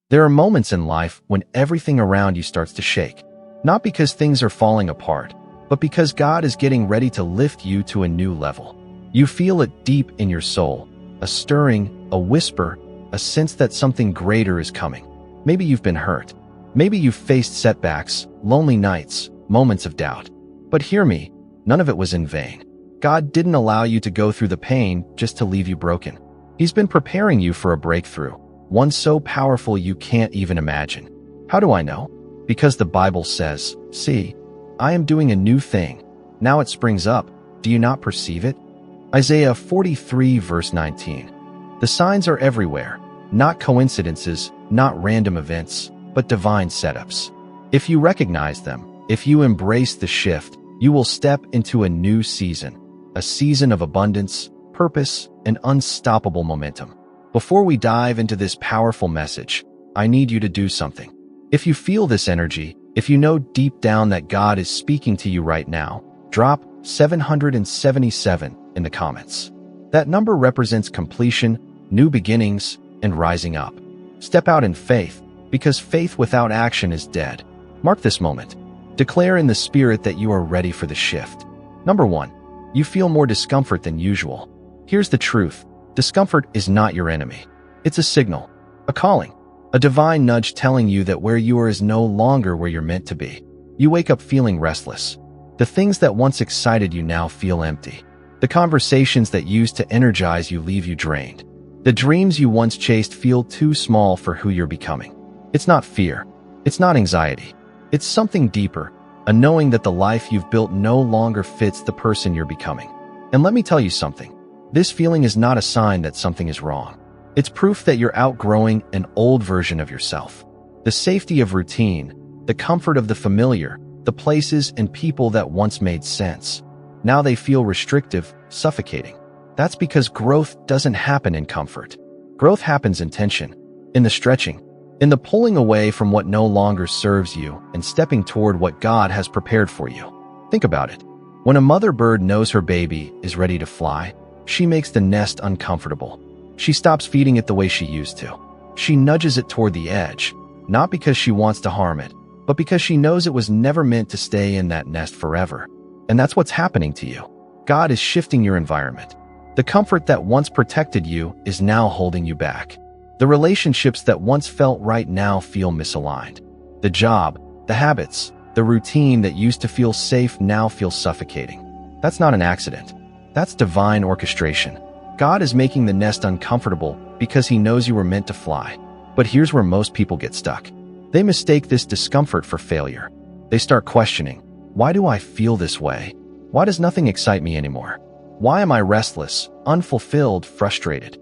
There are moments in life when everything around you starts to shake, not because things are falling apart, but because God is getting ready to lift you to a new level. You feel it deep in your soul, a stirring, a whisper, a sense that something greater is coming. Maybe you've been hurt. Maybe you've faced setbacks, lonely nights, moments of doubt. But hear me, none of it was in vain. God didn't allow you to go through the pain just to leave you broken. He's been preparing you for a breakthrough, one so powerful you can't even imagine. How do I know? Because the Bible says, "See, I am doing a new thing. Now it springs up. Do you not perceive it?" Isaiah 43 verse 19. The signs are everywhere, not coincidences, not random events, but divine setups. If you recognize them, if you embrace the shift, you will step into a new season, a season of abundance, purpose, and unstoppable momentum. Before we dive into this powerful message, I need you to do something. If you feel this energy, if you know deep down that God is speaking to you right now, drop 777 in the comments. That number represents completion, new beginnings, and rising up. Step out in faith, because faith without action is dead. Mark this moment. Declare in the Spirit that you are ready for the shift. Number 1, you feel more discomfort than usual. Here's the truth. Discomfort is not your enemy. It's a signal, a calling, a divine nudge telling you that where you are is no longer where you're meant to be. You wake up feeling restless. The things that once excited you now feel empty. The conversations that used to energize you leave you drained. The dreams you once chased feel too small for who you're becoming. It's not fear. It's not anxiety. It's something deeper, a knowing that the life you've built no longer fits the person you're becoming. And let me tell you something. This feeling is not a sign that something is wrong. It's proof that you're outgrowing an old version of yourself. The safety of routine, the comfort of the familiar, the places and people that once made sense. Now they feel restrictive, suffocating. That's because growth doesn't happen in comfort. Growth happens in tension, in the stretching, in the pulling away from what no longer serves you and stepping toward what God has prepared for you. Think about it. When a mother bird knows her baby is ready to fly, she makes the nest uncomfortable. She stops feeding it the way she used to. She nudges it toward the edge, not because she wants to harm it, but because she knows it was never meant to stay in that nest forever. And that's what's happening to you. God is shifting your environment. The comfort that once protected you is now holding you back. The relationships that once felt right now feel misaligned. The job, the habits, the routine that used to feel safe now feels suffocating. That's not an accident. That's divine orchestration. God is making the nest uncomfortable because He knows you were meant to fly. But here's where most people get stuck. They mistake this discomfort for failure. They start questioning, why do I feel this way? Why does nothing excite me anymore? Why am I restless, unfulfilled, frustrated?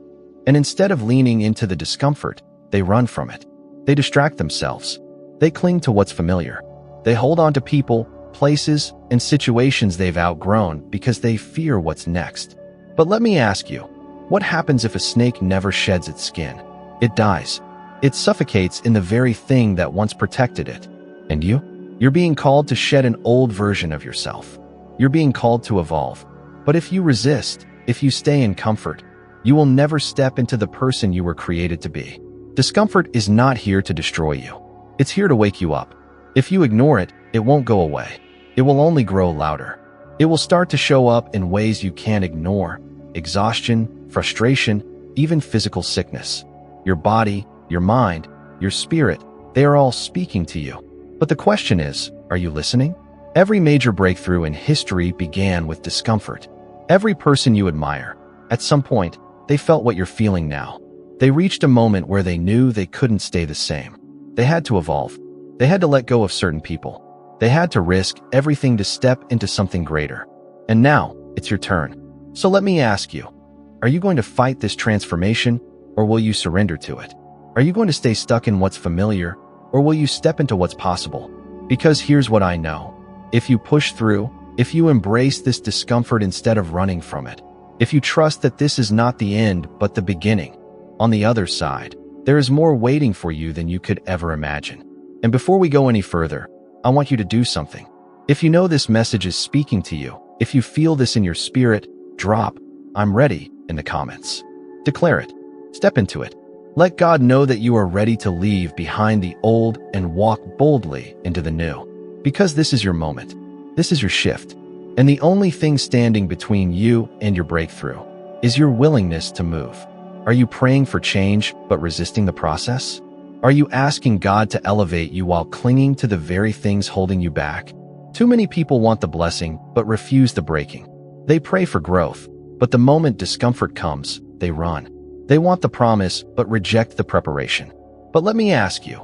And instead of leaning into the discomfort, they run from it. They distract themselves. They cling to what's familiar. They hold on to people, places, and situations they've outgrown because they fear what's next. But let me ask you, what happens if a snake never sheds its skin? It dies. It suffocates in the very thing that once protected it. And you? You're being called to shed an old version of yourself. You're being called to evolve. But if you resist, if you stay in comfort, you will never step into the person you were created to be. Discomfort is not here to destroy you. It's here to wake you up. If you ignore it, it won't go away. It will only grow louder. It will start to show up in ways you can't ignore: exhaustion, frustration, even physical sickness. Your body, your mind, your spirit, they are all speaking to you. But the question is, are you listening? Every major breakthrough in history began with discomfort. Every person you admire, at some point, they felt what you're feeling now. They reached a moment where they knew they couldn't stay the same. They had to evolve. They had to let go of certain people. They had to risk everything to step into something greater. And now, it's your turn. So let me ask you, are you going to fight this transformation, or will you surrender to it? Are you going to stay stuck in what's familiar, or will you step into what's possible? Because here's what I know. If you push through, if you embrace this discomfort instead of running from it, if you trust that this is not the end but the beginning, on the other side, there is more waiting for you than you could ever imagine. And before we go any further, I want you to do something. If you know this message is speaking to you, if you feel this in your spirit, drop "I'm ready" in the comments. Declare it. Step into it. Let God know that you are ready to leave behind the old and walk boldly into the new. Because this is your moment. This is your shift. And the only thing standing between you and your breakthrough is your willingness to move. Are you praying for change but resisting the process? Are you asking God to elevate you while clinging to the very things holding you back? Too many people want the blessing but refuse the breaking. They pray for growth, but the moment discomfort comes, they run. They want the promise but reject the preparation. But let me ask you,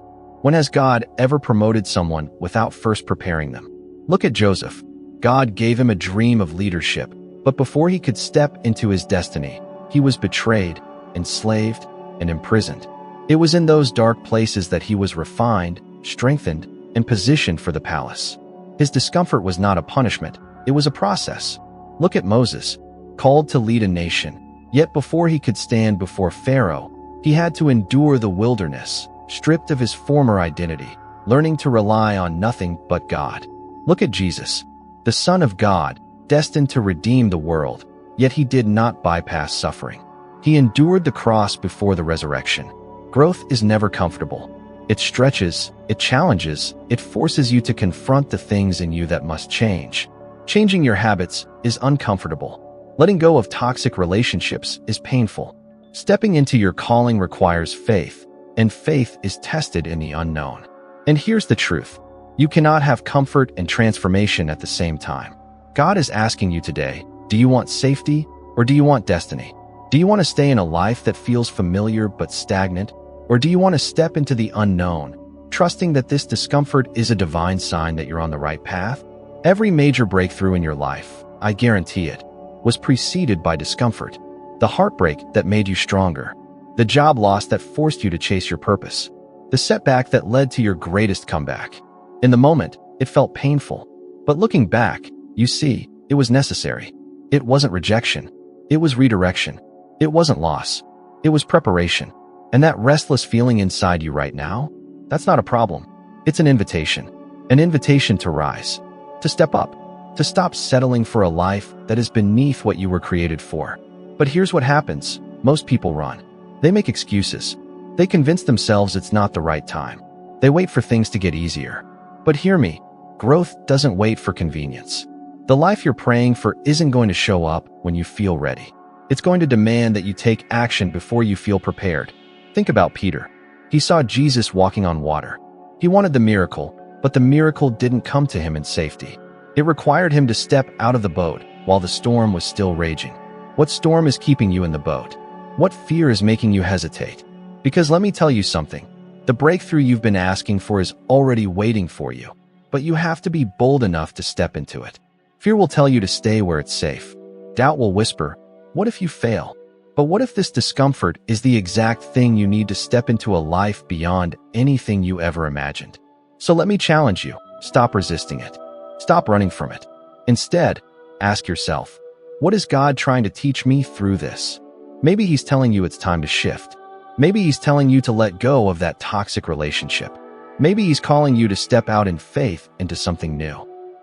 when has God ever promoted someone without first preparing them? Look at Joseph. God gave him a dream of leadership, but before he could step into his destiny, he was betrayed, enslaved, and imprisoned. It was in those dark places that he was refined, strengthened, and positioned for the palace. His discomfort was not a punishment, it was a process. Look at Moses, called to lead a nation, yet before he could stand before Pharaoh, he had to endure the wilderness, stripped of his former identity, learning to rely on nothing but God. Look at Jesus, the Son of God, destined to redeem the world, yet he did not bypass suffering. He endured the cross before the resurrection. Growth is never comfortable. It stretches, it challenges, it forces you to confront the things in you that must change. Changing your habits is uncomfortable. Letting go of toxic relationships is painful. Stepping into your calling requires faith, and faith is tested in the unknown. And here's the truth. You cannot have comfort and transformation at the same time. God is asking you today, do you want safety or do you want destiny? Do you want to stay in a life that feels familiar but stagnant? Or do you want to step into the unknown, trusting that this discomfort is a divine sign that you're on the right path? Every major breakthrough in your life, I guarantee it, was preceded by discomfort. The heartbreak that made you stronger, the job loss that forced you to chase your purpose, the setback that led to your greatest comeback. In the moment, it felt painful. But looking back, you see, it was necessary. It wasn't rejection. It was redirection. It wasn't loss. It was preparation. And that restless feeling inside you right now, that's not a problem. It's an invitation to rise, to step up, to stop settling for a life that is beneath what you were created for. But here's what happens. Most people run. They make excuses. They convince themselves it's not the right time. They wait for things to get easier. But hear me, growth doesn't wait for convenience. The life you're praying for isn't going to show up when you feel ready. It's going to demand that you take action before you feel prepared. Think about Peter. He saw Jesus walking on water. He wanted the miracle, but the miracle didn't come to him in safety. It required him to step out of the boat while the storm was still raging. What storm is keeping you in the boat? What fear is making you hesitate? Because let me tell you something. The breakthrough you've been asking for is already waiting for you, but you have to be bold enough to step into it. Fear will tell you to stay where it's safe. Doubt will whisper, what if you fail? But what if this discomfort is the exact thing you need to step into a life beyond anything you ever imagined? So let me challenge you. Stop resisting it. Stop running from it. Instead, ask yourself, what is God trying to teach me through this? Maybe he's telling you it's time to shift. Maybe he's telling you to let go of that toxic relationship. Maybe he's calling you to step out in faith into something new.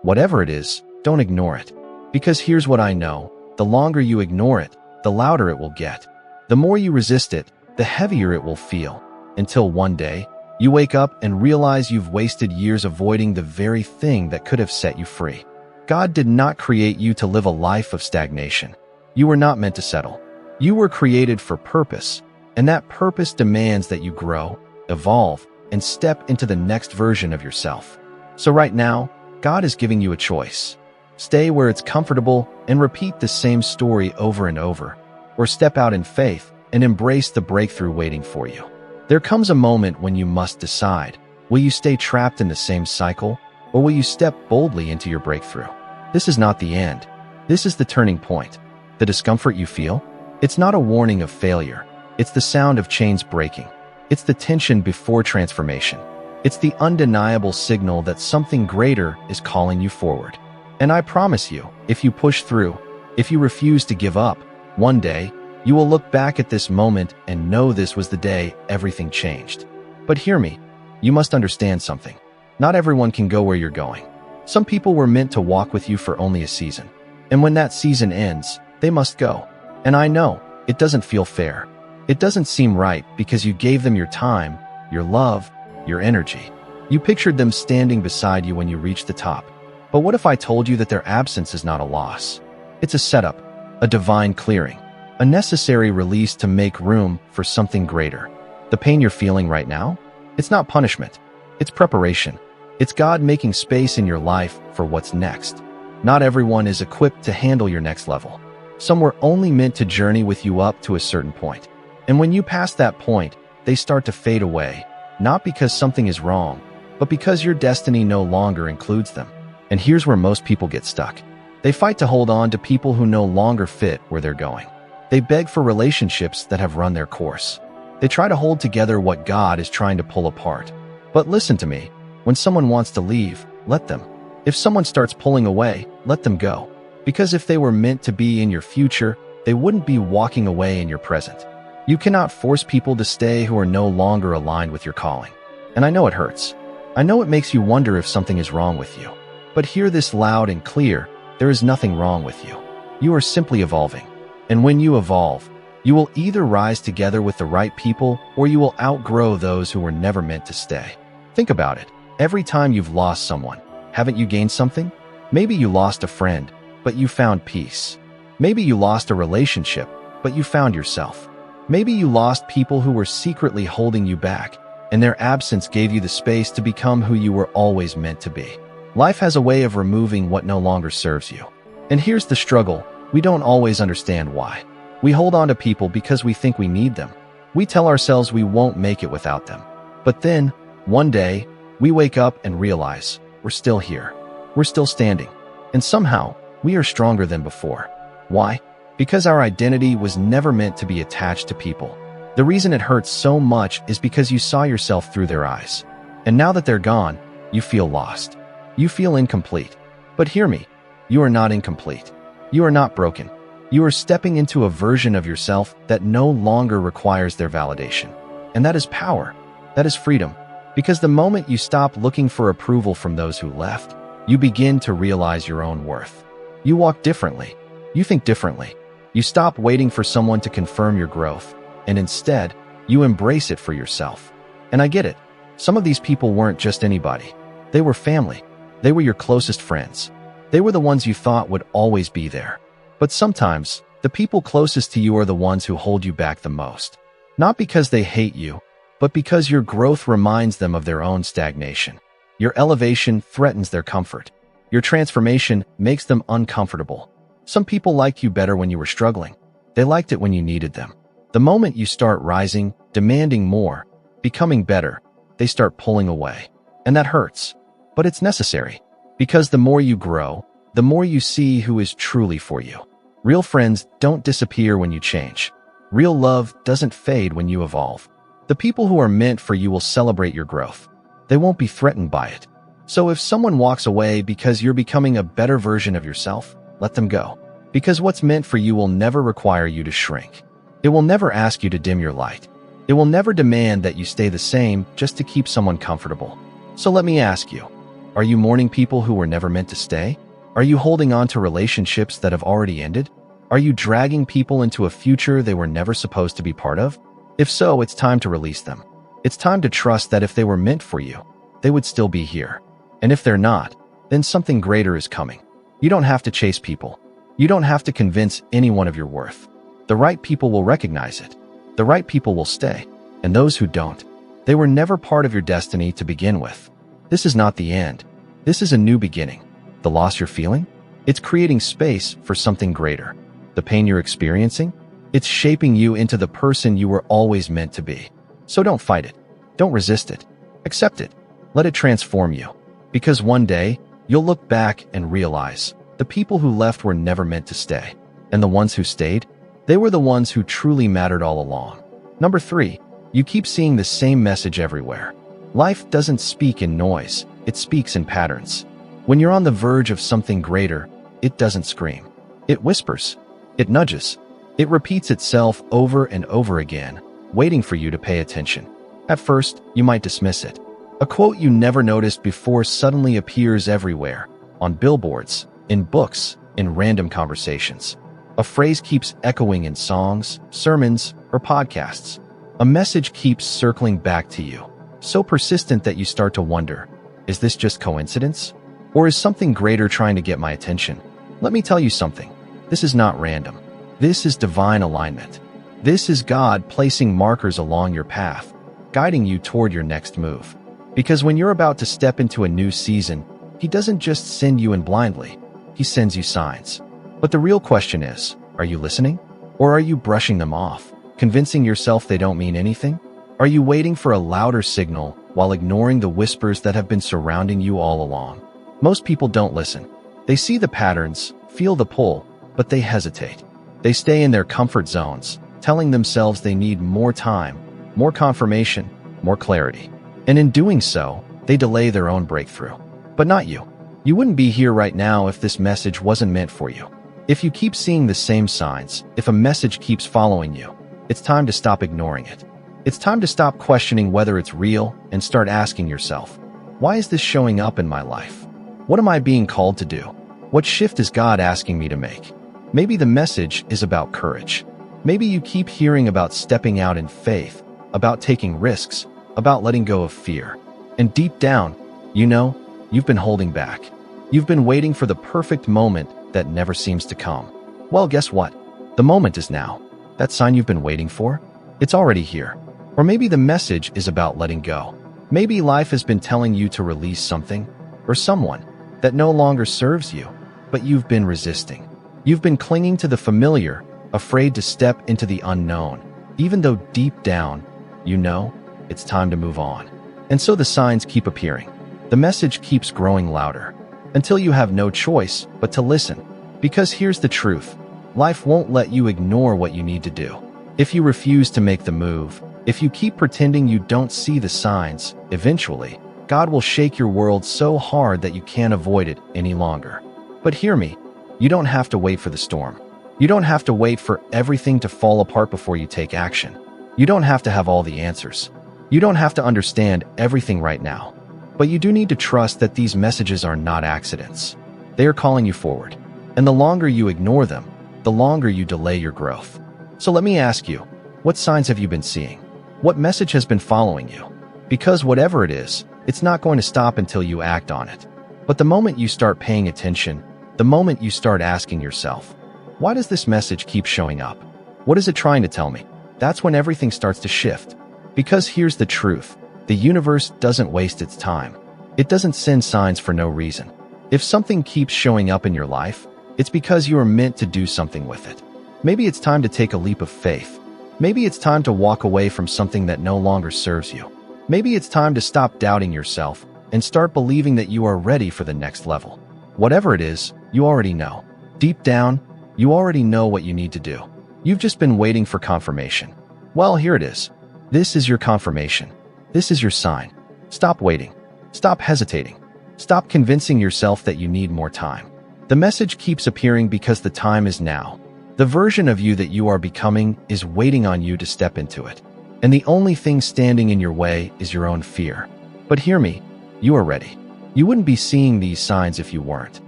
Whatever it is, don't ignore it. Because here's what I know. The longer you ignore it, the louder it will get. The more you resist it, the heavier it will feel. Until one day, you wake up and realize you've wasted years avoiding the very thing that could have set you free. God did not create you to live a life of stagnation. You were not meant to settle. You were created for purpose, and that purpose demands that you grow, evolve, and step into the next version of yourself. So right now, God is giving you a choice. Stay where it's comfortable and repeat the same story over and over, or step out in faith and embrace the breakthrough waiting for you. There comes a moment when you must decide, will you stay trapped in the same cycle, or will you step boldly into your breakthrough? This is not the end. This is the turning point. The discomfort you feel? It's not a warning of failure. It's the sound of chains breaking. It's the tension before transformation. It's the undeniable signal that something greater is calling you forward. And I promise you, if you push through, if you refuse to give up, one day, you will look back at this moment and know this was the day everything changed. But hear me, you must understand something. Not everyone can go where you're going. Some people were meant to walk with you for only a season. And when that season ends, they must go. And I know, it doesn't feel fair. It doesn't seem right because you gave them your time, your love, your energy. You pictured them standing beside you when you reached the top. But what if I told you that their absence is not a loss? It's a setup, a divine clearing, a necessary release to make room for something greater. The pain you're feeling right now? It's not punishment. It's preparation. It's God making space in your life for what's next. Not everyone is equipped to handle your next level. Some were only meant to journey with you up to a certain point. And when you pass that point, they start to fade away, not because something is wrong, but because your destiny no longer includes them. And here's where most people get stuck. They fight to hold on to people who no longer fit where they're going. They beg for relationships that have run their course. They try to hold together what God is trying to pull apart. But listen to me, when someone wants to leave, let them. If someone starts pulling away, let them go. Because if they were meant to be in your future, they wouldn't be walking away in your present. You cannot force people to stay who are no longer aligned with your calling. And I know it hurts. I know it makes you wonder if something is wrong with you. But hear this loud and clear, there is nothing wrong with you. You are simply evolving. And when you evolve, you will either rise together with the right people or you will outgrow those who were never meant to stay. Think about it. Every time you've lost someone, haven't you gained something? Maybe you lost a friend, but you found peace. Maybe you lost a relationship, but you found yourself. Maybe you lost people who were secretly holding you back, and their absence gave you the space to become who you were always meant to be. Life has a way of removing what no longer serves you. And here's the struggle. We don't always understand why. We hold on to people because we think we need them. We tell ourselves we won't make it without them. But then, one day, we wake up and realize we're still here. We're still standing. And somehow, we are stronger than before. Why? Because our identity was never meant to be attached to people. The reason it hurts so much is because you saw yourself through their eyes. And now that they're gone, you feel lost. You feel incomplete. But hear me, you are not incomplete. You are not broken. You are stepping into a version of yourself that no longer requires their validation. And that is power. That is freedom. Because the moment you stop looking for approval from those who left, you begin to realize your own worth. You walk differently. You think differently. You stop waiting for someone to confirm your growth, and instead, you embrace it for yourself. And I get it. Some of these people weren't just anybody. They were family. They were your closest friends. They were the ones you thought would always be there. But sometimes, the people closest to you are the ones who hold you back the most. Not because they hate you, but because your growth reminds them of their own stagnation. Your elevation threatens their comfort. Your transformation makes them uncomfortable. Some people liked you better when you were struggling. They liked it when you needed them. The moment you start rising, demanding more, becoming better, they start pulling away. And that hurts. But it's necessary. Because the more you grow, the more you see who is truly for you. Real friends don't disappear when you change. Real love doesn't fade when you evolve. The people who are meant for you will celebrate your growth. They won't be threatened by it. So if someone walks away because you're becoming a better version of yourself, let them go. Because what's meant for you will never require you to shrink. It will never ask you to dim your light. It will never demand that you stay the same just to keep someone comfortable. So let me ask you, are you mourning people who were never meant to stay? Are you holding on to relationships that have already ended? Are you dragging people into a future they were never supposed to be part of? If so, it's time to release them. It's time to trust that if they were meant for you, they would still be here. And if they're not, then something greater is coming. You don't have to chase people. You don't have to convince anyone of your worth. The right people will recognize it. The right people will stay. And those who don't, they were never part of your destiny to begin with. This is not the end. This is a new beginning. The loss you're feeling? It's creating space for something greater. The pain you're experiencing? It's shaping you into the person you were always meant to be. So don't fight it. Don't resist it. Accept it. Let it transform you. Because one day, you'll look back and realize the people who left were never meant to stay. And the ones who stayed, they were the ones who truly mattered all along. Number 3, you keep seeing the same message everywhere. Life doesn't speak in noise. It speaks in patterns. When you're on the verge of something greater, it doesn't scream. It whispers. It nudges. It repeats itself over and over again, waiting for you to pay attention. At first, you might dismiss it. A quote you never noticed before suddenly appears everywhere, on billboards, in books, in random conversations. A phrase keeps echoing in songs, sermons, or podcasts. A message keeps circling back to you, so persistent that you start to wonder, is this just coincidence? Or is something greater trying to get my attention? Let me tell you something. This is not random. This is divine alignment. This is God placing markers along your path, guiding you toward your next move. Because when you're about to step into a new season, He doesn't just send you in blindly. He sends you signs. But the real question is, are you listening? Or are you brushing them off, convincing yourself they don't mean anything? Are you waiting for a louder signal while ignoring the whispers that have been surrounding you all along? Most people don't listen. They see the patterns, feel the pull, but they hesitate. They stay in their comfort zones, telling themselves they need more time, more confirmation, more clarity. And in doing so, they delay their own breakthrough. But not you. You wouldn't be here right now if this message wasn't meant for you. If you keep seeing the same signs, if a message keeps following you, it's time to stop ignoring it. It's time to stop questioning whether it's real and start asking yourself, why is this showing up in my life? What am I being called to do? What shift is God asking me to make? Maybe the message is about courage. Maybe you keep hearing about stepping out in faith, about taking risks, about letting go of fear. And deep down, you know, you've been holding back. You've been waiting for the perfect moment that never seems to come. Well, guess what? The moment is now. That sign you've been waiting for? It's already here. Or maybe the message is about letting go. Maybe life has been telling you to release something or someone that no longer serves you, but you've been resisting. You've been clinging to the familiar, afraid to step into the unknown, even though deep down, you know, it's time to move on. And so the signs keep appearing. The message keeps growing louder, until you have no choice but to listen. Because here's the truth. Life won't let you ignore what you need to do. If you refuse to make the move, if you keep pretending you don't see the signs, eventually, God will shake your world so hard that you can't avoid it any longer. But hear me, you don't have to wait for the storm. You don't have to wait for everything to fall apart before you take action. You don't have to have all the answers. You don't have to understand everything right now. But you do need to trust that these messages are not accidents. They are calling you forward. And the longer you ignore them, the longer you delay your growth. So let me ask you, what signs have you been seeing? What message has been following you? Because whatever it is, it's not going to stop until you act on it. But the moment you start paying attention, the moment you start asking yourself, why does this message keep showing up? What is it trying to tell me? That's when everything starts to shift. Because here's the truth. The universe doesn't waste its time. It doesn't send signs for no reason. If something keeps showing up in your life, it's because you are meant to do something with it. Maybe it's time to take a leap of faith. Maybe it's time to walk away from something that no longer serves you. Maybe it's time to stop doubting yourself and start believing that you are ready for the next level. Whatever it is, you already know. Deep down, you already know what you need to do. You've just been waiting for confirmation. Well, here it is. This is your confirmation. This is your sign. Stop waiting. Stop hesitating. Stop convincing yourself that you need more time. The message keeps appearing because the time is now. The version of you that you are becoming is waiting on you to step into it. And the only thing standing in your way is your own fear. But hear me, you are ready. You wouldn't be seeing these signs if you weren't.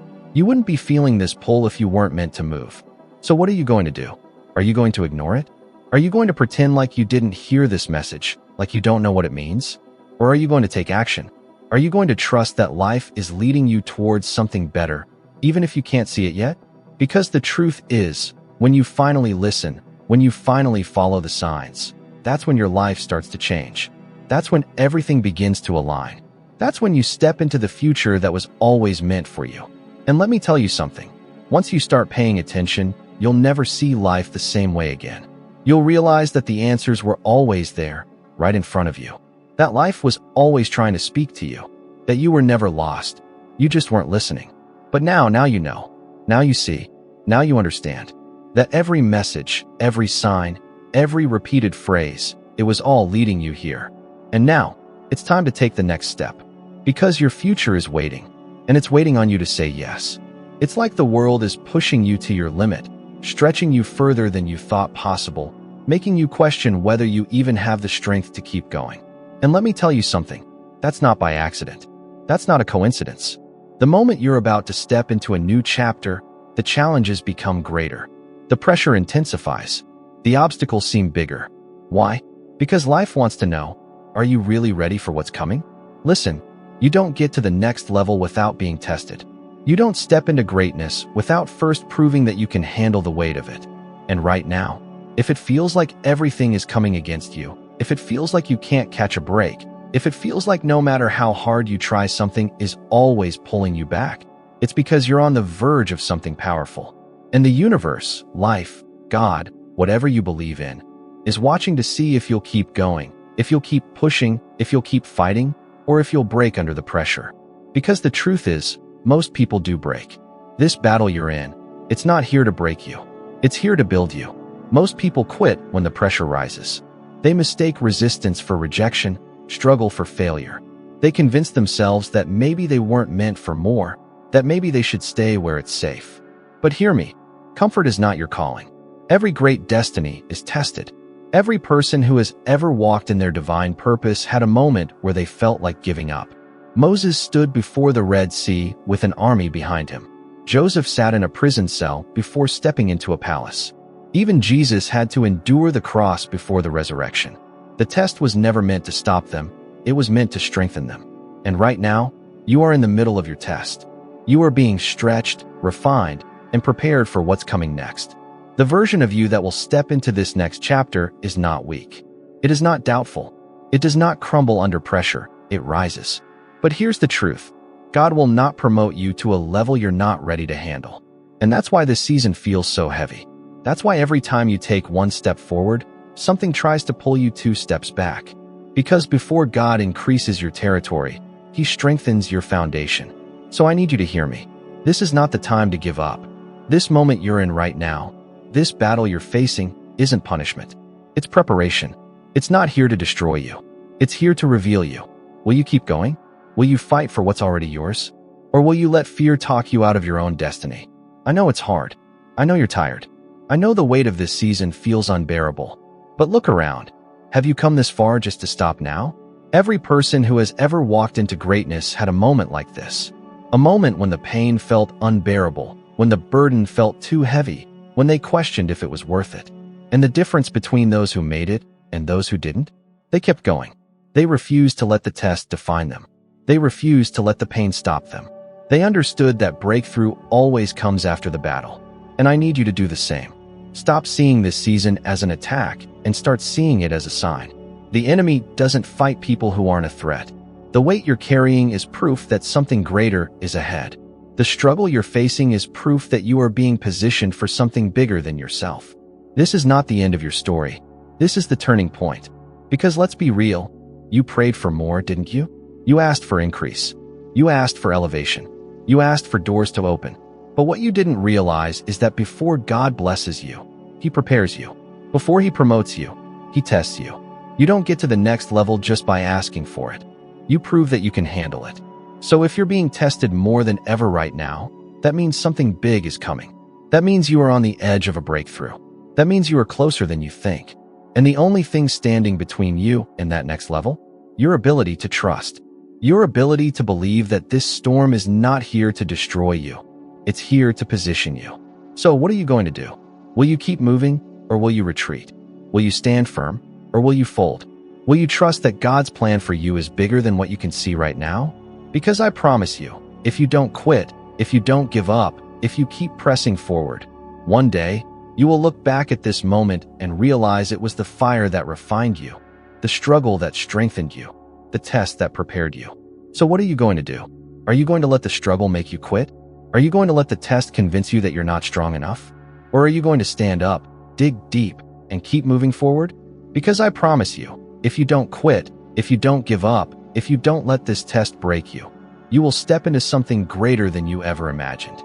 You wouldn't be feeling this pull if you weren't meant to move. So what are you going to do? Are you going to ignore it? Are you going to pretend like you didn't hear this message, like you don't know what it means? Or are you going to take action? Are you going to trust that life is leading you towards something better, even if you can't see it yet? Because the truth is, when you finally listen, when you finally follow the signs, that's when your life starts to change. That's when everything begins to align. That's when you step into the future that was always meant for you. And let me tell you something. Once you start paying attention, you'll never see life the same way again. You'll realize that the answers were always there, right in front of you. That life was always trying to speak to you. That you were never lost. You just weren't listening. But now you know. Now you see. Now you understand. That every message, every sign, every repeated phrase, it was all leading you here. And now, it's time to take the next step. Because your future is waiting. And it's waiting on you to say yes. It's like the world is pushing you to your limit, stretching you further than you thought possible, making you question whether you even have the strength to keep going. And let me tell you something. That's not by accident. That's not a coincidence. The moment you're about to step into a new chapter, the challenges become greater. The pressure intensifies. The obstacles seem bigger. Why? Because life wants to know, are you really ready for what's coming? Listen, you don't get to the next level without being tested. You don't step into greatness without first proving that you can handle the weight of it. And right now, if it feels like everything is coming against you, if it feels like you can't catch a break, if it feels like no matter how hard you try, something is always pulling you back, it's because you're on the verge of something powerful. And the universe, life, God, whatever you believe in, is watching to see if you'll keep going, if you'll keep pushing, if you'll keep fighting, or if you'll break under the pressure. Because the truth is, most people do break. This battle you're in, it's not here to break you. It's here to build you. Most people quit when the pressure rises. They mistake resistance for rejection, struggle for failure. They convince themselves that maybe they weren't meant for more, that maybe they should stay where it's safe. But hear me, comfort is not your calling. Every great destiny is tested. Every person who has ever walked in their divine purpose had a moment where they felt like giving up. Moses stood before the Red Sea with an army behind him. Joseph sat in a prison cell before stepping into a palace. Even Jesus had to endure the cross before the resurrection. The test was never meant to stop them. It was meant to strengthen them. And right now, you are in the middle of your test. You are being stretched, refined, and prepared for what's coming next. The version of you that will step into this next chapter is not weak. It is not doubtful. It does not crumble under pressure. It rises. But here's the truth. God will not promote you to a level you're not ready to handle. And that's why this season feels so heavy. That's why every time you take one step forward, something tries to pull you 2 steps back. Because before God increases your territory, He strengthens your foundation. So I need you to hear me. This is not the time to give up. This moment you're in right now, this battle you're facing, isn't punishment. It's preparation. It's not here to destroy you. It's here to reveal you. Will you keep going? Will you fight for what's already yours? Or will you let fear talk you out of your own destiny? I know it's hard. I know you're tired. I know the weight of this season feels unbearable. But look around. Have you come this far just to stop now? Every person who has ever walked into greatness had a moment like this. A moment when the pain felt unbearable, when the burden felt too heavy, when they questioned if it was worth it. And the difference between those who made it and those who didn't? They kept going. They refused to let the test define them. They refused to let the pain stop them. They understood that breakthrough always comes after the battle. And I need you to do the same. Stop seeing this season as an attack and start seeing it as a sign. The enemy doesn't fight people who aren't a threat. The weight you're carrying is proof that something greater is ahead. The struggle you're facing is proof that you are being positioned for something bigger than yourself. This is not the end of your story. This is the turning point. Because let's be real, you prayed for more, didn't you? You asked for increase. You asked for elevation. You asked for doors to open. But what you didn't realize is that before God blesses you, He prepares you. Before He promotes you, He tests you. You don't get to the next level just by asking for it. You prove that you can handle it. So if you're being tested more than ever right now, that means something big is coming. That means you are on the edge of a breakthrough. That means you are closer than you think. And the only thing standing between you and that next level? Your ability to trust. Your ability to believe that this storm is not here to destroy you. It's here to position you. So what are you going to do? Will you keep moving or will you retreat? Will you stand firm or will you fold? Will you trust that God's plan for you is bigger than what you can see right now? Because I promise you, if you don't quit, if you don't give up, if you keep pressing forward, one day you will look back at this moment and realize it was the fire that refined you, the struggle that strengthened you, the test that prepared you. So what are you going to do? Are you going to let the struggle make you quit? Are you going to let the test convince you that you're not strong enough? Or are you going to stand up, dig deep, and keep moving forward? Because I promise you, if you don't quit, if you don't give up, if you don't let this test break you, you will step into something greater than you ever imagined.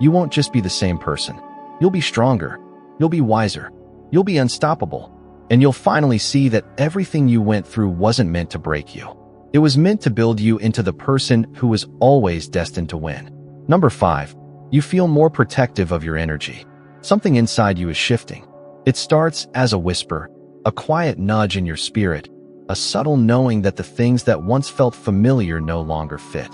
You won't just be the same person. You'll be stronger. You'll be wiser. You'll be unstoppable. And you'll finally see that everything you went through wasn't meant to break you. It was meant to build you into the person who was always destined to win. Number 5, you feel more protective of your energy. Something inside you is shifting. It starts as a whisper, a quiet nudge in your spirit, a subtle knowing that the things that once felt familiar no longer fit.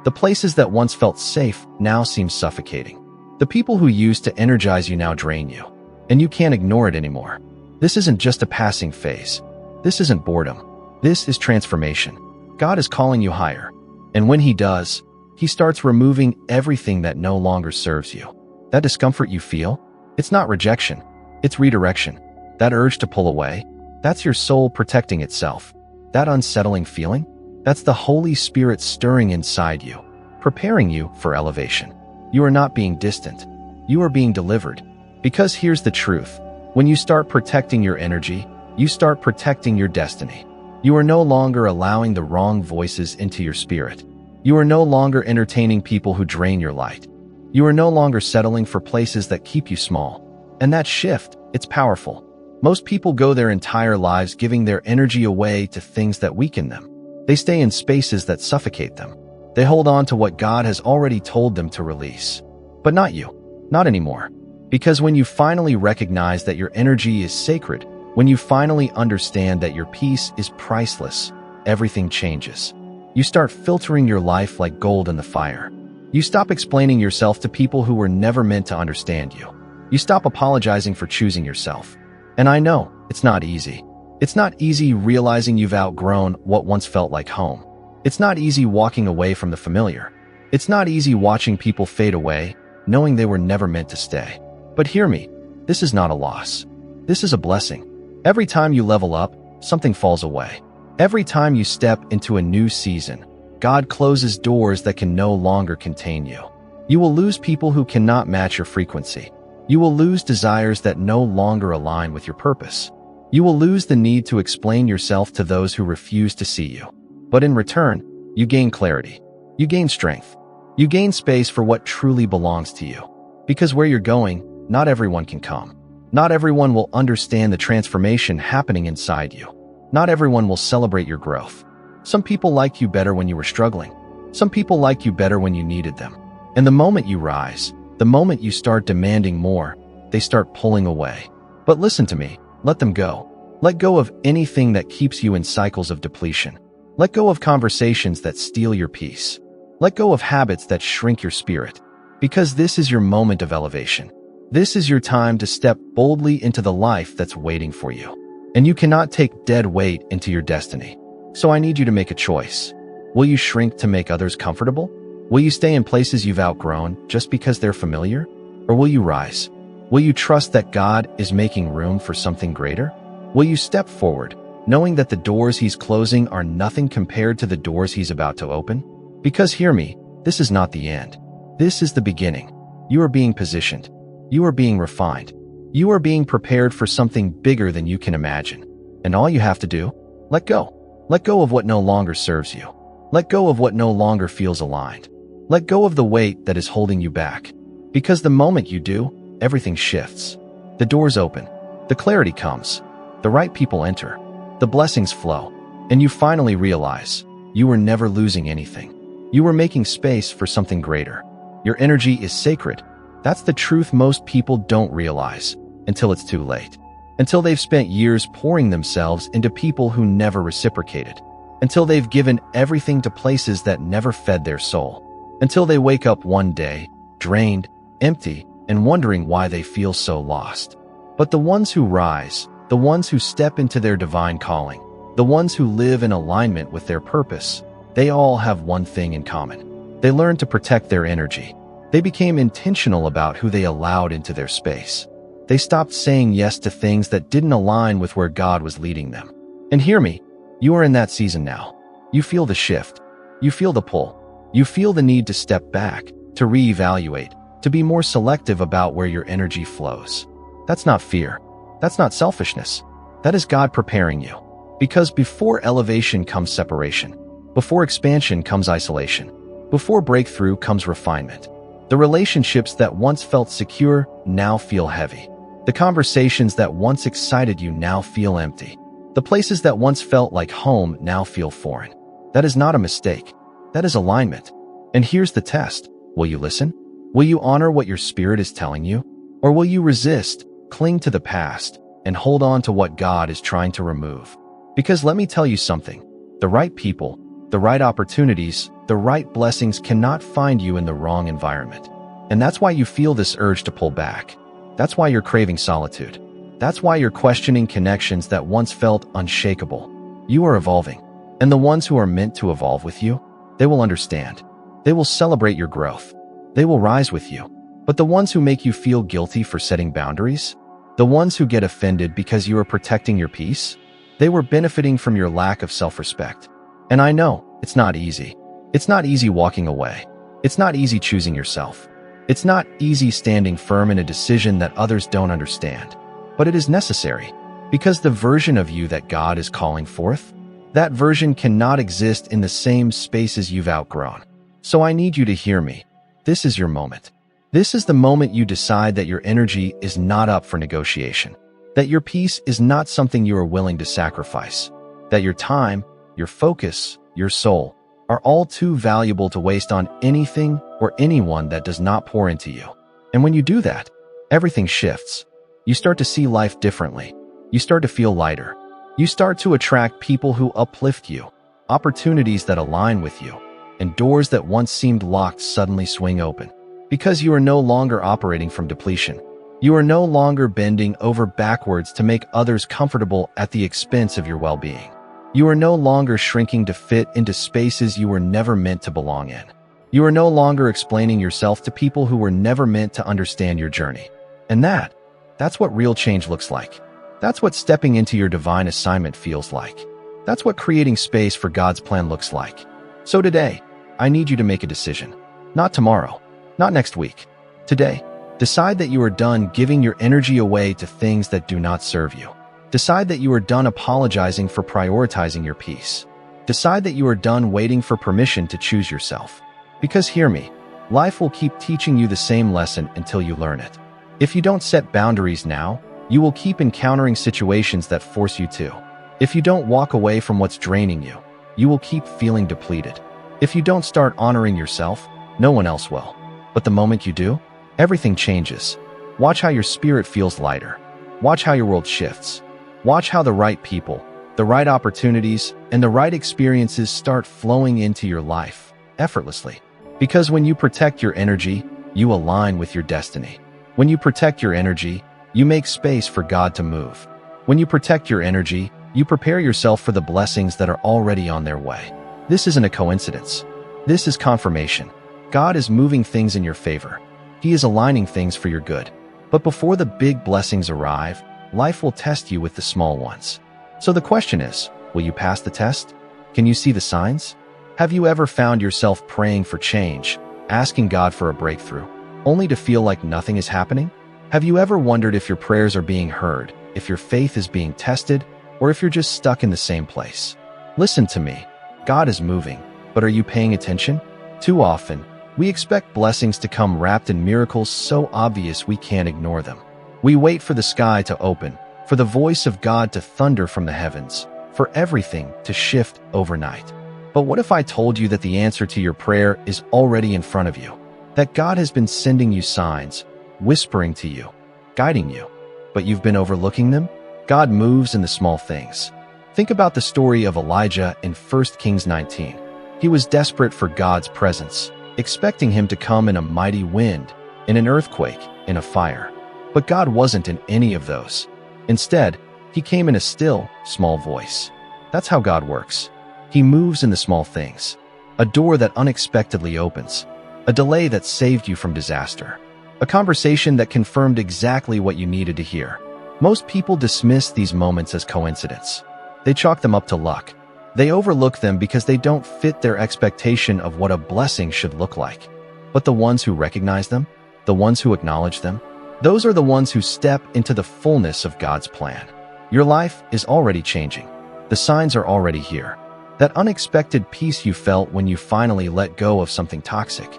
The places that once felt safe now seem suffocating. The people who used to energize you now drain you, and you can't ignore it anymore. This isn't just a passing phase. This isn't boredom. This is transformation. God is calling you higher. And when He does, He starts removing everything that no longer serves you. That discomfort you feel, it's not rejection, it's redirection. That urge to pull away, that's your soul protecting itself. That unsettling feeling, that's the Holy Spirit stirring inside you, preparing you for elevation. You are not being distant. You are being delivered. Because here's the truth. When you start protecting your energy, you start protecting your destiny. You are no longer allowing the wrong voices into your spirit. You are no longer entertaining people who drain your light. You are no longer settling for places that keep you small. And that shift, it's powerful. Most people go their entire lives giving their energy away to things that weaken them. They stay in spaces that suffocate them. They hold on to what God has already told them to release. But not you. Not anymore. Because when you finally recognize that your energy is sacred, when you finally understand that your peace is priceless, everything changes. You start filtering your life like gold in the fire. You stop explaining yourself to people who were never meant to understand you. You stop apologizing for choosing yourself. And I know, it's not easy. It's not easy realizing you've outgrown what once felt like home. It's not easy walking away from the familiar. It's not easy watching people fade away, knowing they were never meant to stay. But hear me, this is not a loss. This is a blessing. Every time you level up, something falls away. Every time you step into a new season, God closes doors that can no longer contain you. You will lose people who cannot match your frequency. You will lose desires that no longer align with your purpose. You will lose the need to explain yourself to those who refuse to see you. But in return, you gain clarity. You gain strength. You gain space for what truly belongs to you. Because where you're going, not everyone can come. Not everyone will understand the transformation happening inside you. Not everyone will celebrate your growth. Some people liked you better when you were struggling. Some people liked you better when you needed them. And the moment you rise, the moment you start demanding more, they start pulling away. But listen to me, let them go. Let go of anything that keeps you in cycles of depletion. Let go of conversations that steal your peace. Let go of habits that shrink your spirit. Because this is your moment of elevation. This is your time to step boldly into the life that's waiting for you. And you cannot take dead weight into your destiny. So I need you to make a choice. Will you shrink to make others comfortable? Will you stay in places you've outgrown just because they're familiar? Or will you rise? Will you trust that God is making room for something greater? Will you step forward, knowing that the doors He's closing are nothing compared to the doors He's about to open? Because hear me, this is not the end. This is the beginning. You are being positioned. You are being refined. You are being prepared for something bigger than you can imagine. And all you have to do, let go. Let go of what no longer serves you. Let go of what no longer feels aligned. Let go of the weight that is holding you back. Because the moment you do, everything shifts. The doors open. The clarity comes. The right people enter. The blessings flow. And you finally realize you were never losing anything. You were making space for something greater. Your energy is sacred. That's the truth most people don't realize until it's too late. Until they've spent years pouring themselves into people who never reciprocated. Until they've given everything to places that never fed their soul. Until they wake up one day, drained, empty, and wondering why they feel so lost. But the ones who rise, the ones who step into their divine calling, the ones who live in alignment with their purpose, they all have one thing in common. They learned to protect their energy. They became intentional about who they allowed into their space. They stopped saying yes to things that didn't align with where God was leading them. And hear me, you are in that season now. You feel the shift. You feel the pull. You feel the need to step back, to reevaluate, to be more selective about where your energy flows. That's not fear. That's not selfishness. That is God preparing you. Because before elevation comes separation. Before expansion comes isolation. Before breakthrough comes refinement. The relationships that once felt secure now feel heavy. The conversations that once excited you now feel empty. The places that once felt like home now feel foreign. That is not a mistake. That is alignment. And here's the test. Will you listen? Will you honor what your spirit is telling you? Or will you resist, cling to the past, and hold on to what God is trying to remove? Because let me tell you something. The right people, the right opportunities, the right blessings cannot find you in the wrong environment. And that's why you feel this urge to pull back. That's why you're craving solitude. That's why you're questioning connections that once felt unshakable. You are evolving. And the ones who are meant to evolve with you, they will understand. They will celebrate your growth. They will rise with you. But the ones who make you feel guilty for setting boundaries, the ones who get offended because you are protecting your peace, they were benefiting from your lack of self-respect. And I know, it's not easy. It's not easy walking away. It's not easy choosing yourself. It's not easy standing firm in a decision that others don't understand. But it is necessary, because the version of you that God is calling forth, that version cannot exist in the same spaces you've outgrown. So I need you to hear me. This is your moment. This is the moment you decide that your energy is not up for negotiation, that your peace is not something you are willing to sacrifice, that your time, your focus, your soul are all too valuable to waste on anything or anyone that does not pour into you. And when you do that, everything shifts. You start to see life differently. You start to feel lighter. You start to attract people who uplift you, opportunities that align with you, and doors that once seemed locked suddenly swing open. Because you are no longer operating from depletion. You are no longer bending over backwards to make others comfortable at the expense of your well-being. You are no longer shrinking to fit into spaces you were never meant to belong in. You are no longer explaining yourself to people who were never meant to understand your journey. And that's what real change looks like. That's what stepping into your divine assignment feels like. That's what creating space for God's plan looks like. So today, I need you to make a decision. Not tomorrow. Not next week. Today, decide that you are done giving your energy away to things that do not serve you. Decide that you are done apologizing for prioritizing your peace. Decide that you are done waiting for permission to choose yourself. Because hear me, life will keep teaching you the same lesson until you learn it. If you don't set boundaries now, you will keep encountering situations that force you to. If you don't walk away from what's draining you, you will keep feeling depleted. If you don't start honoring yourself, no one else will. But the moment you do, everything changes. Watch how your spirit feels lighter. Watch how your world shifts. Watch how the right people, the right opportunities, and the right experiences start flowing into your life, effortlessly. Because when you protect your energy, you align with your destiny. When you protect your energy, you make space for God to move. When you protect your energy, you prepare yourself for the blessings that are already on their way. This isn't a coincidence. This is confirmation. God is moving things in your favor. He is aligning things for your good. But before the big blessings arrive, life will test you with the small ones. So the question is, will you pass the test? Can you see the signs? Have you ever found yourself praying for change, asking God for a breakthrough, only to feel like nothing is happening? Have you ever wondered if your prayers are being heard, if your faith is being tested, or if you're just stuck in the same place? Listen to me. God is moving, but are you paying attention? Too often, we expect blessings to come wrapped in miracles so obvious we can't ignore them. We wait for the sky to open, for the voice of God to thunder from the heavens, for everything to shift overnight. But what if I told you that the answer to your prayer is already in front of you? That God has been sending you signs, whispering to you, guiding you, but you've been overlooking them? God moves in the small things. Think about the story of Elijah in 1 Kings 19. He was desperate for God's presence, expecting him to come in a mighty wind, in an earthquake, in a fire. But God wasn't in any of those. Instead, he came in a still, small voice. That's how God works. He moves in the small things. A door that unexpectedly opens. A delay that saved you from disaster. A conversation that confirmed exactly what you needed to hear. Most people dismiss these moments as coincidence. They chalk them up to luck. They overlook them because they don't fit their expectation of what a blessing should look like. But the ones who recognize them, the ones who acknowledge them, those are the ones who step into the fullness of God's plan. Your life is already changing. The signs are already here. That unexpected peace you felt when you finally let go of something toxic.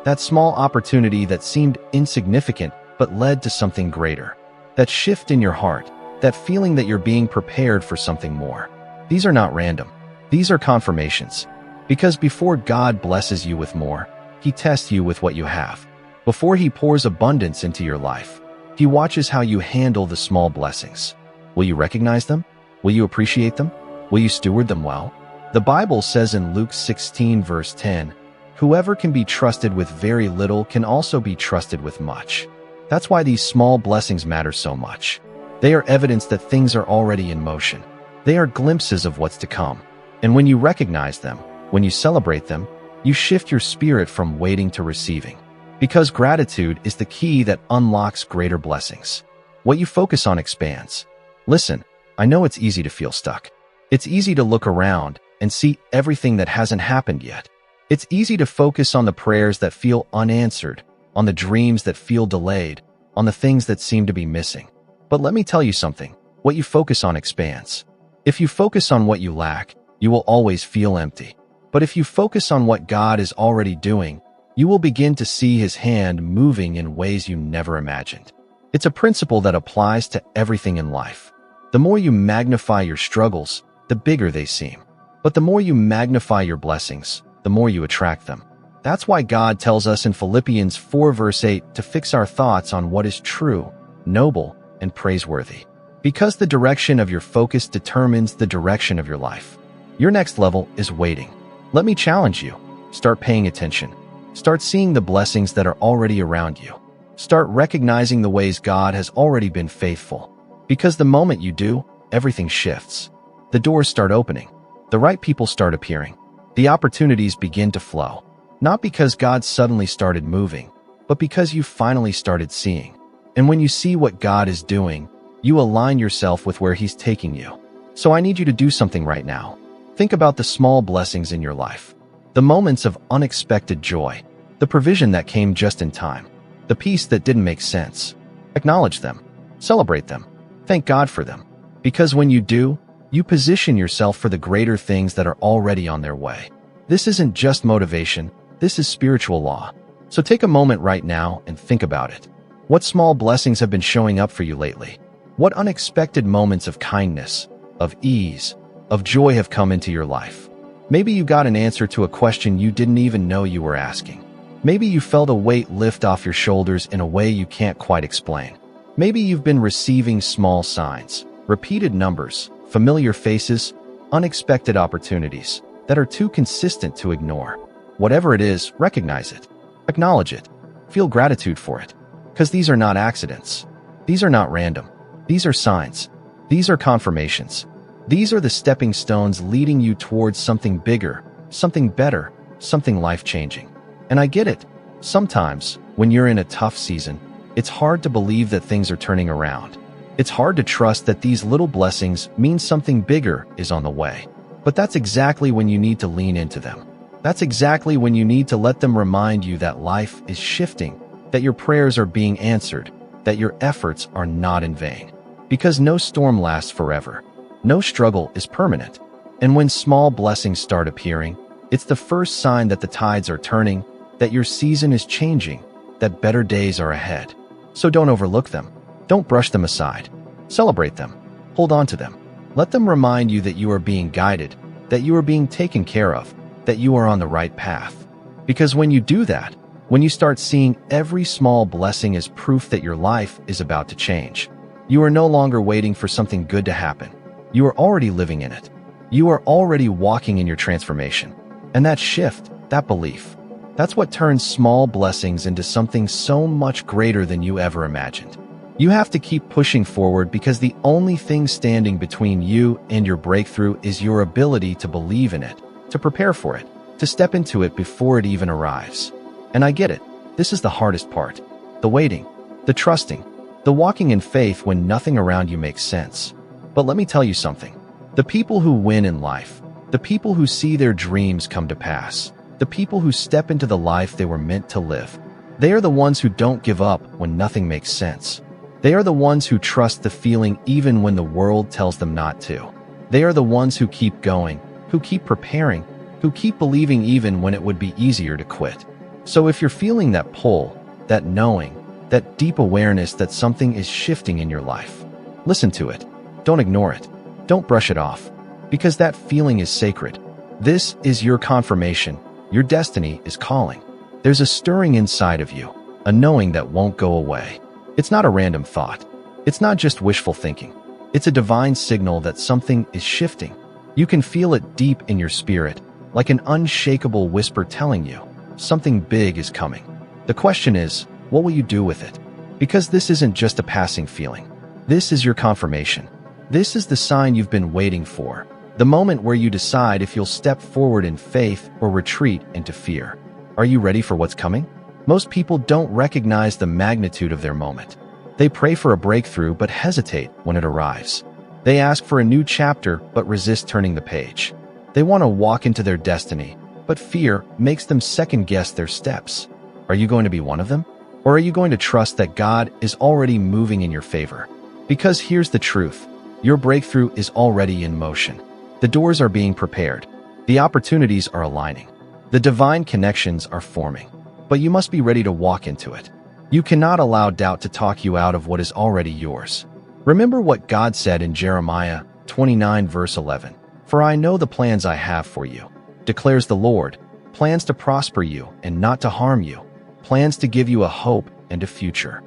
That small opportunity that seemed insignificant but led to something greater. That shift in your heart. That feeling that you're being prepared for something more. These are not random. These are confirmations. Because before God blesses you with more, He tests you with what you have. Before He pours abundance into your life, He watches how you handle the small blessings. Will you recognize them? Will you appreciate them? Will you steward them well? The Bible says in Luke 16 verse 10, Whoever can be trusted with very little can also be trusted with much. That's why these small blessings matter so much. They are evidence that things are already in motion. They are glimpses of what's to come. And when you recognize them, when you celebrate them, you shift your spirit from waiting to receiving. Because gratitude is the key that unlocks greater blessings. What you focus on expands. Listen, I know it's easy to feel stuck. It's easy to look around and see everything that hasn't happened yet. It's easy to focus on the prayers that feel unanswered, on the dreams that feel delayed, on the things that seem to be missing. But let me tell you something, what you focus on expands. If you focus on what you lack, you will always feel empty. But if you focus on what God is already doing, you will begin to see His hand moving in ways you never imagined. It's a principle that applies to everything in life. The more you magnify your struggles, the bigger they seem. But the more you magnify your blessings, the more you attract them. That's why God tells us in Philippians 4 verse 8 to fix our thoughts on what is true, noble, and praiseworthy. Because the direction of your focus determines the direction of your life. Your next level is waiting. Let me challenge you. Start paying attention. Start seeing the blessings that are already around you. Start recognizing the ways God has already been faithful. Because the moment you do, everything shifts. The doors start opening. The right people start appearing. The opportunities begin to flow. Not because God suddenly started moving, but because you finally started seeing. And when you see what God is doing, you align yourself with where He's taking you. So I need you to do something right now. Think about the small blessings in your life. The moments of unexpected joy. The provision that came just in time. The peace that didn't make sense. Acknowledge them. Celebrate them. Thank God for them. Because when you do, you position yourself for the greater things that are already on their way. This isn't just motivation. This is spiritual law. So take a moment right now and think about it. What small blessings have been showing up for you lately? What unexpected moments of kindness, of ease, of joy have come into your life? Maybe you got an answer to a question you didn't even know you were asking. Maybe you felt a weight lift off your shoulders in a way you can't quite explain. Maybe you've been receiving small signs, repeated numbers, familiar faces, unexpected opportunities that are too consistent to ignore. Whatever it is, recognize it. Acknowledge it. Feel gratitude for it. Because these are not accidents. These are not random. These are signs. These are confirmations. These are the stepping stones leading you towards something bigger, something better, something life-changing. And I get it. Sometimes, when you're in a tough season, it's hard to believe that things are turning around. It's hard to trust that these little blessings mean something bigger is on the way. But that's exactly when you need to lean into them. That's exactly when you need to let them remind you that life is shifting, that your prayers are being answered, that your efforts are not in vain. Because no storm lasts forever. No struggle is permanent. And when small blessings start appearing, it's the first sign that the tides are turning, that your season is changing, that better days are ahead. So don't overlook them. Don't brush them aside. Celebrate them. Hold on to them. Let them remind you that you are being guided, that you are being taken care of, that you are on the right path. Because when you do that, when you start seeing every small blessing as proof that your life is about to change, you are no longer waiting for something good to happen. You are already living in it. You are already walking in your transformation. And that shift, that belief, that's what turns small blessings into something so much greater than you ever imagined. You have to keep pushing forward because the only thing standing between you and your breakthrough is your ability to believe in it, to prepare for it, to step into it before it even arrives. And I get it. This is the hardest part. The waiting, the trusting, the walking in faith when nothing around you makes sense. But let me tell you something. The people who win in life, the people who see their dreams come to pass, the people who step into the life they were meant to live, they are the ones who don't give up when nothing makes sense. They are the ones who trust the feeling even when the world tells them not to. They are the ones who keep going, who keep preparing, who keep believing even when it would be easier to quit. So if you're feeling that pull, that knowing, that deep awareness that something is shifting in your life, listen to it. Don't ignore it. Don't brush it off. Because that feeling is sacred. This is your confirmation. Your destiny is calling. There's a stirring inside of you, a knowing that won't go away. It's not a random thought. It's not just wishful thinking. It's a divine signal that something is shifting. You can feel it deep in your spirit, like an unshakable whisper telling you, something big is coming. The question is, what will you do with it? Because this isn't just a passing feeling. This is your confirmation. This is the sign you've been waiting for. The moment where you decide if you'll step forward in faith or retreat into fear. Are you ready for what's coming? Most people don't recognize the magnitude of their moment. They pray for a breakthrough but hesitate when it arrives. They ask for a new chapter but resist turning the page. They want to walk into their destiny, but fear makes them second-guess their steps. Are you going to be one of them? Or are you going to trust that God is already moving in your favor? Because here's the truth. Your breakthrough is already in motion. The doors are being prepared. The opportunities are aligning. The divine connections are forming. But you must be ready to walk into it. You cannot allow doubt to talk you out of what is already yours. Remember what God said in Jeremiah 29 verse 11. For I know the plans I have for you, declares the Lord, plans to prosper you and not to harm you, plans to give you a hope and a future.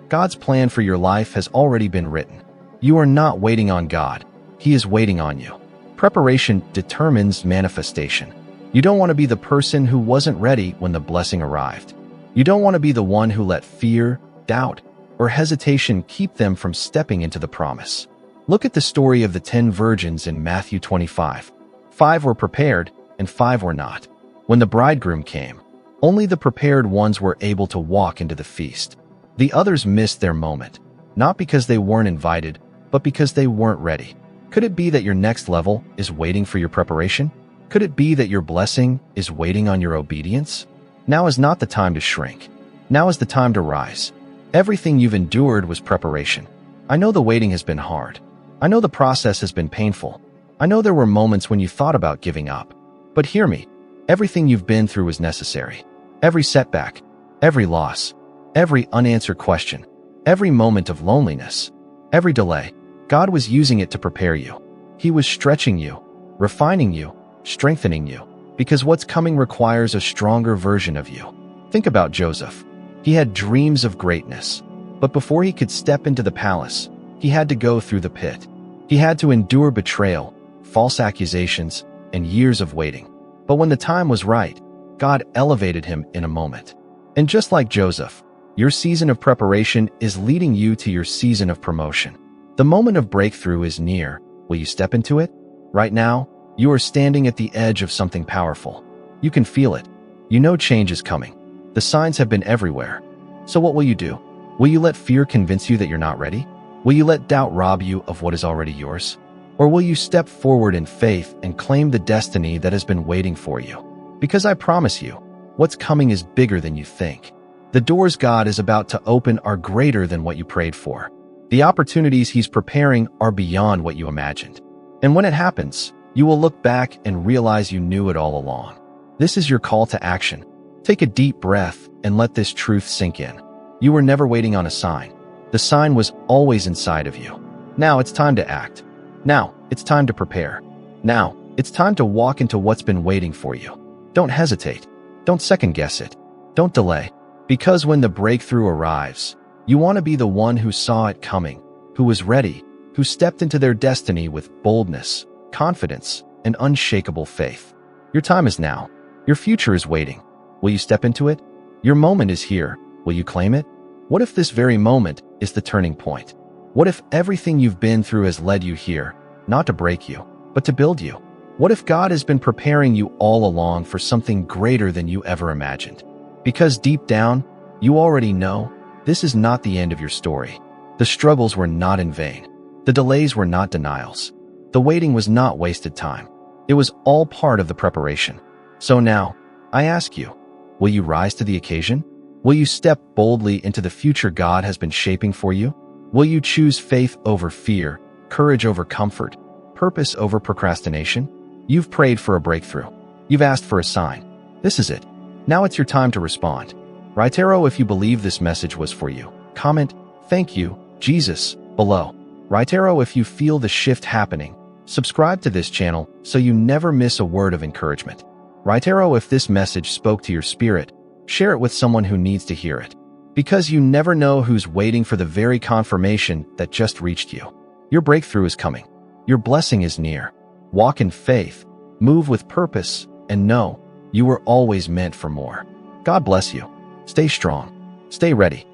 God's plan for your life has already been written. You are not waiting on God. He is waiting on you. Preparation determines manifestation. You don't want to be the person who wasn't ready when the blessing arrived. You don't want to be the one who let fear, doubt, or hesitation keep them from stepping into the promise. Look at the story of the 10 virgins in Matthew 25. 5 were prepared, and 5 were not. When the bridegroom came, only the prepared ones were able to walk into the feast. The others missed their moment, not because they weren't invited, but because they weren't ready. Could it be that your next level is waiting for your preparation? Could it be that your blessing is waiting on your obedience? Now is not the time to shrink. Now is the time to rise. Everything you've endured was preparation. I know the waiting has been hard. I know the process has been painful. I know there were moments when you thought about giving up. But hear me, everything you've been through was necessary. Every setback, every loss, every unanswered question, every moment of loneliness, every delay, God was using it to prepare you. He was stretching you, refining you, strengthening you, because what's coming requires a stronger version of you. Think about Joseph. He had dreams of greatness, but before he could step into the palace, he had to go through the pit. He had to endure betrayal, false accusations, and years of waiting. But when the time was right, God elevated him in a moment. And just like Joseph, your season of preparation is leading you to your season of promotion. The moment of breakthrough is near. Will you step into it? Right now, you are standing at the edge of something powerful. You can feel it. You know change is coming. The signs have been everywhere. So what will you do? Will you let fear convince you that you're not ready? Will you let doubt rob you of what is already yours? Or will you step forward in faith and claim the destiny that has been waiting for you? Because I promise you, what's coming is bigger than you think. The doors God is about to open are greater than what you prayed for. The opportunities He's preparing are beyond what you imagined. And when it happens, you will look back and realize you knew it all along. This is your call to action. Take a deep breath and let this truth sink in. You were never waiting on a sign. The sign was always inside of you. Now it's time to act. Now it's time to prepare. Now it's time to walk into what's been waiting for you. Don't hesitate. Don't second-guess it. Don't delay. Because when the breakthrough arrives, you want to be the one who saw it coming, who was ready, who stepped into their destiny with boldness, confidence, and unshakable faith. Your time is now. Your future is waiting. Will you step into it? Your moment is here. Will you claim it? What if this very moment is the turning point? What if everything you've been through has led you here, not to break you, but to build you? What if God has been preparing you all along for something greater than you ever imagined? Because deep down, you already know this is not the end of your story. The struggles were not in vain. The delays were not denials. The waiting was not wasted time. It was all part of the preparation. So now, I ask you, will you rise to the occasion? Will you step boldly into the future God has been shaping for you? Will you choose faith over fear, courage over comfort, purpose over procrastination? You've prayed for a breakthrough. You've asked for a sign. This is it. Now it's your time to respond. Write arrow if you believe this message was for you. Comment, "Thank you, Jesus," below. Write arrow if you feel the shift happening. Subscribe to this channel so you never miss a word of encouragement. Write arrow if this message spoke to your spirit. Share it with someone who needs to hear it. Because you never know who's waiting for the very confirmation that just reached you. Your breakthrough is coming. Your blessing is near. Walk in faith, move with purpose, and know you were always meant for more. God bless you. Stay strong. Stay ready.